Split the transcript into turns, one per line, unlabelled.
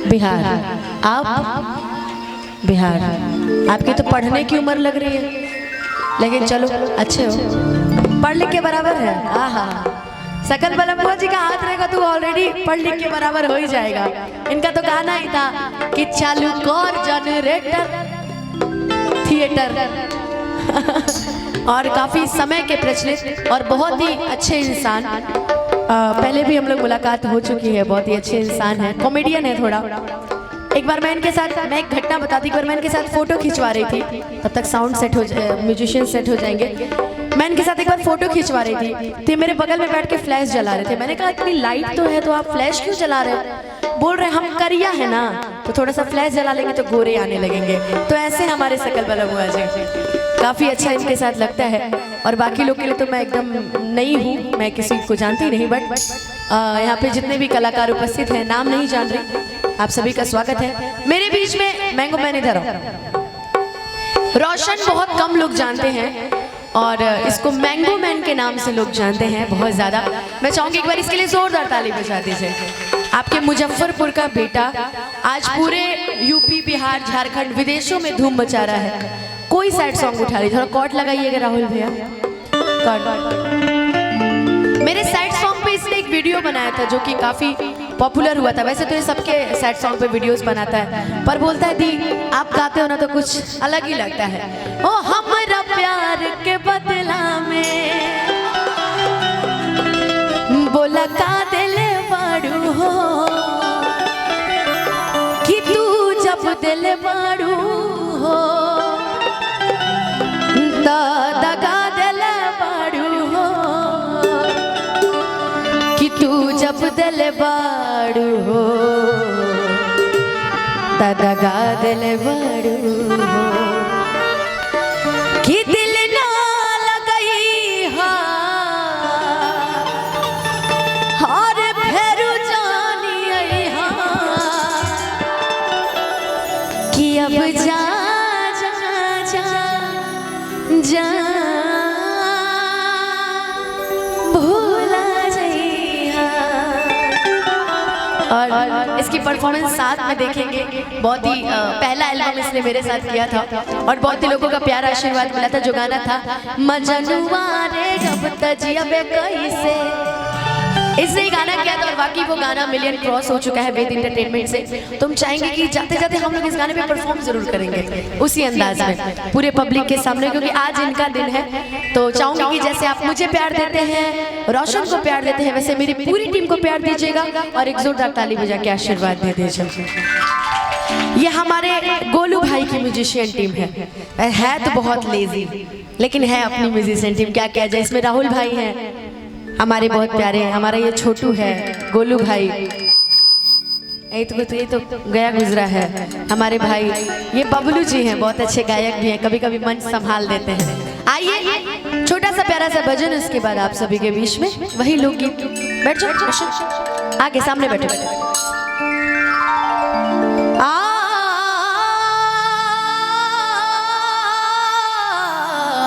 बिहार। आप बिहार, आपकी तो पढ़ने की उम्र लग रही है, लेकिन चलो अच्छे हो, पढ़ लिख के बराबर है। आहा, सकल बलम्बुआ जी का हाथ रहेगा तो ऑलरेडी पढ़ लिख के बराबर हो ही जाएगा। इनका तो गाना ही था कि चालू कर जनरेटर थिएटर। और काफी समय के प्रचलित और बहुत ही अच्छे इंसान, पहले भी हम लोग मुलाकात हो चुकी है, बहुत ही अच्छे इंसान है, कॉमेडियन है थोड़ा। एक बार मैं इनके साथ, मैं एक घटना बताती, एक बार मैं इनके साथ फोटो खिंचवा रही थी, तब तक साउंड सेट हो जाए, म्यूजिशियन सेट हो जाएंगे। मैं इनके साथ एक बार फोटो खिंचवा रही थी, तो मेरे बगल में बैठ के फ्लैश जला रहे थे। मैंने कहा इतनी लाइट तो है तो आप फ्लैश क्यों जला रहे हो? बोल रहे हम करिया है ना, तो थोड़ा सा फ्लैश जला लेंगे तो गोरे आने लगेंगे। तो ऐसे हमारे सकल बलम्बुआ जी, काफी अच्छा इनके साथ लगता है। और बाकी लोग के लिए तो मैं एकदम नई हूँ, मैं किसी को जानती नहीं, बट यहाँ पे जितने भी कलाकार उपस्थित हैं, नाम नहीं जान रही, आप सभी का स्वागत है। मेरे बीच में मैंगो मैन इधर आओ। रोशन बहुत कम लोग जानते हैं और इसको मैंगो मैन के नाम से लोग जानते हैं बहुत ज्यादा। मैं चाहूंगी एक बार इसके लिए जोरदार ताली बजा दीजिए। आपके मुजफ्फरपुर का बेटा आज पूरे यूपी, बिहार, झारखंड, विदेशों में धूम मचा रहा है। कोई सैड सॉन्ग उठा रही, थोड़ा कॉर्ड लगाइएगा राहुल भैया, कॉर्ड। मेरे सैड सॉन्ग पे इसने एक वीडियो बनाया था जो कि काफी पॉपुलर हुआ था। वैसे तो ये सबके सैड सॉन्ग पे वीडियोस बनाता है, पर बोलता है दी आप गाते हो ना तो कुछ अलग ही लगता है। ओ हमारा प्यार के बदला में बोला का दिल बाड़ू हो, कि तू जब दिल बाड़ू हो दगा दिल बाड़ू हो, कि तू जब दिल बाड़ू हो दगा दिल बाड़ू हो, कि दिल ना लगई हा और फेरू जानी आई हा, कि अब जा जा जा जा भूला जइहा। और इसकी परफॉर्मेंस साथ में देखेंगे, बहुत ही पहला एल्बम इसने मेरे साथ किया था और बहुत ही लोगों का प्यारा आशीर्वाद मिला था। जो गाना था मजनुआ रे जब तजियबे कैसे, इसने गाना किया था और बाकी वो गाना मिलियन क्रॉस हो चुका है वेद एंटरटेनमेंट से। तुम चाहेंगे कि जाते जाते हम लोग इस गाने पे परफॉर्म जरूर करेंगे उसी अंदाज में पूरे पब्लिक के सामने, क्योंकि आज इनका दिन है। तो चाहूंगी कि जैसे आप मुझे प्यार देते हैं, रोशन को प्यार देते हैं, वैसे मेरी पूरी टीम को प्यार दीजिएगा और एक जोरदार ताली बजा के आशीर्वाद दे दीजिए। ये हमारे गोलू भाई की म्यूजिशियन टीम है तो बहुत लेजी, लेकिन है अपनी म्यूजिशियन टीम, क्या किया जाए। इसमें राहुल भाई हैं हमारे बहुत प्यारे हैं, हमारा ये छोटू है, गोलू भाई, ये तो गया गुजरा है हमारे भाई। ये बबलू जी हैं, बहुत अच्छे गायक भी हैं, कभी कभी मंच संभाल देते हैं। आइए छोटा सा प्यारा सा भजन, उसके बाद आप सभी के बीच में वही लोकगीत। बैठ जाओ, आगे सामने बैठो।